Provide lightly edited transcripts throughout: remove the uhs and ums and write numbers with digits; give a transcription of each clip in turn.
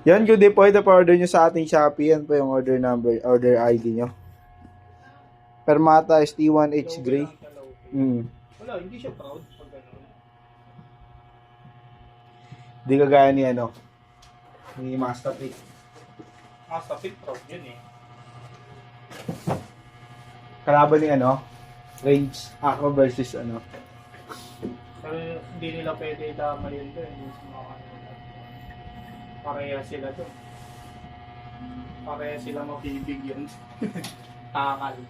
Yan, good day po. Ito pa order nyo sa ating Shopee. Yan po yung order number, order ID nyo. Permata ST1H Gray. Wala, hindi siya proud pag gano'n. Di kagaya ni ano, ni Master Pick. Master Fit proud yun eh. Kalaban ni ano, Range Aqua versus ano. Pero hindi nila pwede idama yun doon. Pareha sila doon. Pareha sila mabibigyan. Takal.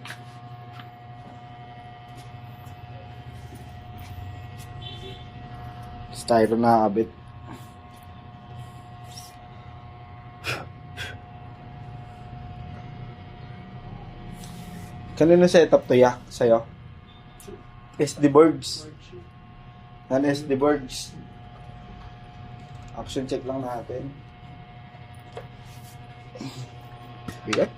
Styro na abit. Kanino setup to ya? Sa'yo? SD Birds. Yan, SD Birds. Action check lang natin. Bigat.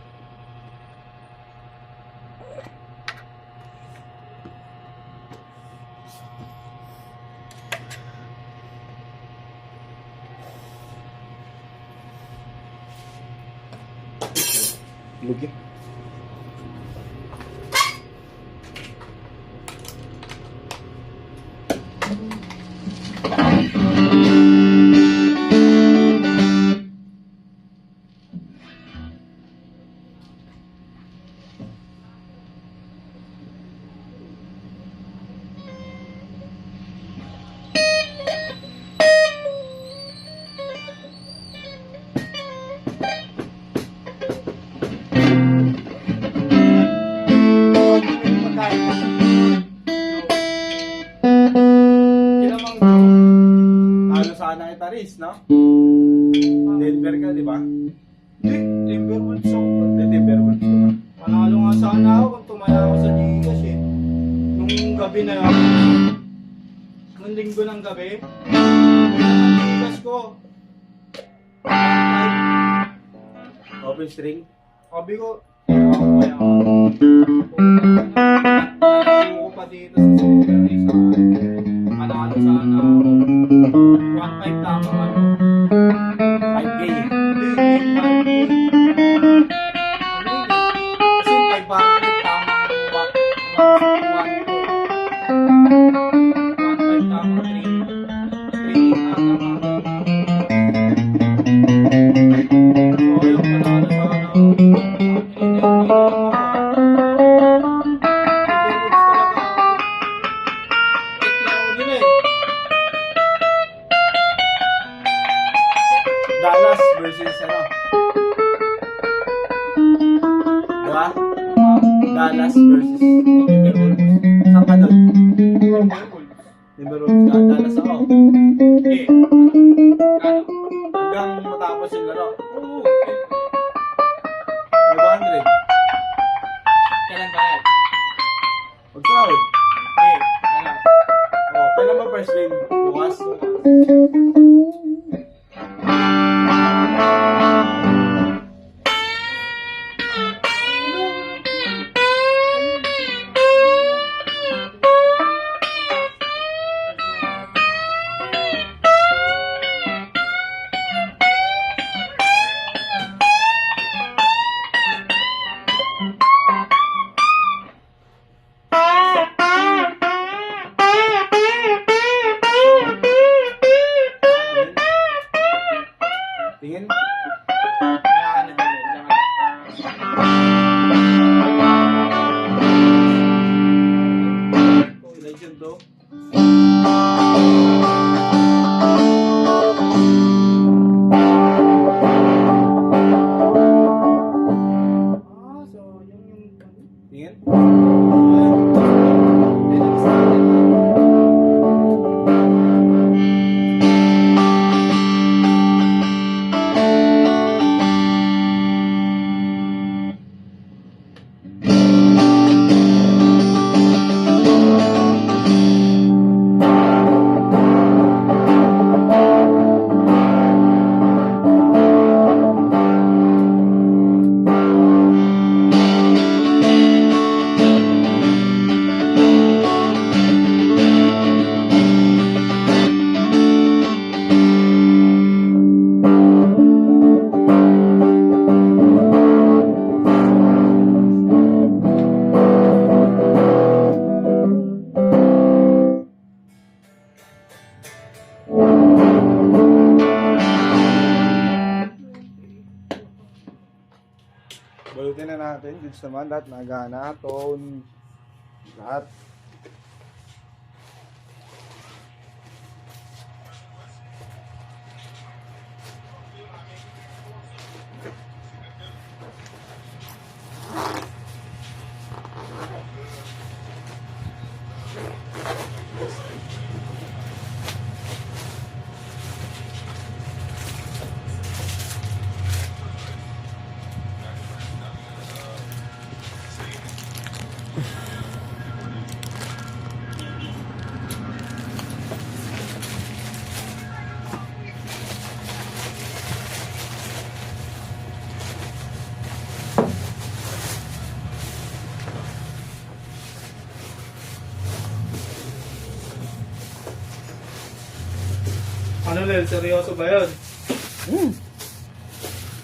Lugi. Ano sana kita Riz, no? Denver ka, di ba? Hindi, Timberwolves ako. Denver Wolves ka ba? Panalo nga sana ako kung tumaya ako sa Gcash eh. Nung gabi na yun. Nung linggo ng gabi. Ang Gcash ko. Open string. Sabi ko, kaya ako. Nalago ko pa dito sa Super Isa. Panalo sana ako. 1.5 tama ano. 5K. Hindi, 5K. Ano yun? Kasi 500 tama ang 1.5 tama 3. 3 tama. So, yung panalo sana ako. Dallas versus ano? Diba? Dallas versus Timberwolves. Saan ka doon? Timberwolves ka? Dallas ako. Eh, ano? Hanggang matapos yung laro. Oo. 500. Kailan bayad? Mag-crowd. Eh, ano? Oh, kailan ba first game? Bukas? Tingin? Kaya ka na dyan eh. Legend to. So, yung... Tingin? Pulutin na natin. Goods naman. Lahat nagana. Tone. Lahat. Ano Lel, seryoso ba yun?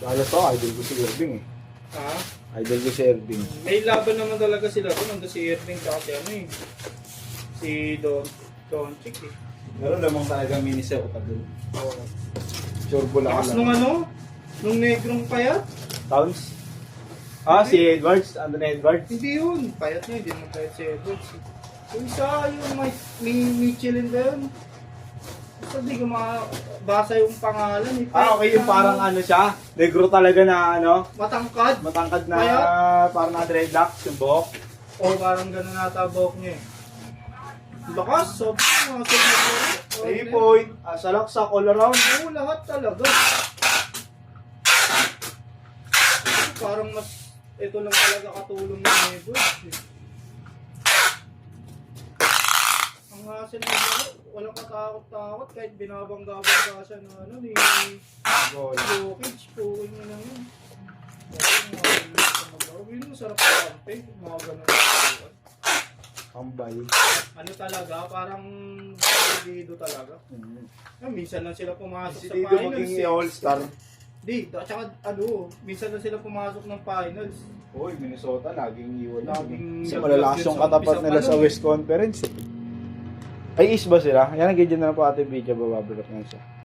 Lalo to, idol ko si Irving eh. Ha? Idol ko si Irving. May laban naman talaga sila doon. Nandun si Irving tsaka si ano eh. Si Doncic eh. Meron namang talagang mini-set ko doon. Oo. Turbo lang Tapos nung ano? Nung negrong payat? Towns? Si Edwards. Anthony Edwards. Hindi yun. Payat niya, hindi naman payat si Edwards. Yung isa, yung may Michelin ba yun? Basta di ko makabasa yung pangalan eh. Okay, yung parang ano siya. Negro talaga na ano. Matangkad. Matangkad na Payat? parang na dreadlocks yung buhok. O parang gano'n nata buhok niya eh. Lakas, sobrang mga 3 point. Salaksak all around. Oo, lahat talaga. Parang mas, ito lang talaga katulong ng Edwards eh. Ang hassle na walang katakot-takot kahit binabangga-bangga siya na ano ni Jokic, puwin niya lang yun. Yun yung sarap sa kampe, mga ganun. Ambay. Ano talaga, parang dito talaga. Minsan lang sila pumasok Si sa Dido finals. maging all-star. Tsaka ano, minsan lang sila pumasok ng finals. Uy, Minnesota, laging iwan. Laging- Kasi malalakas yung katapat Umpisa nila pa sa nun. West Conference. Ay, East ba sila? Yan, nag-gidyan na lang po ating video, bababalot na siya.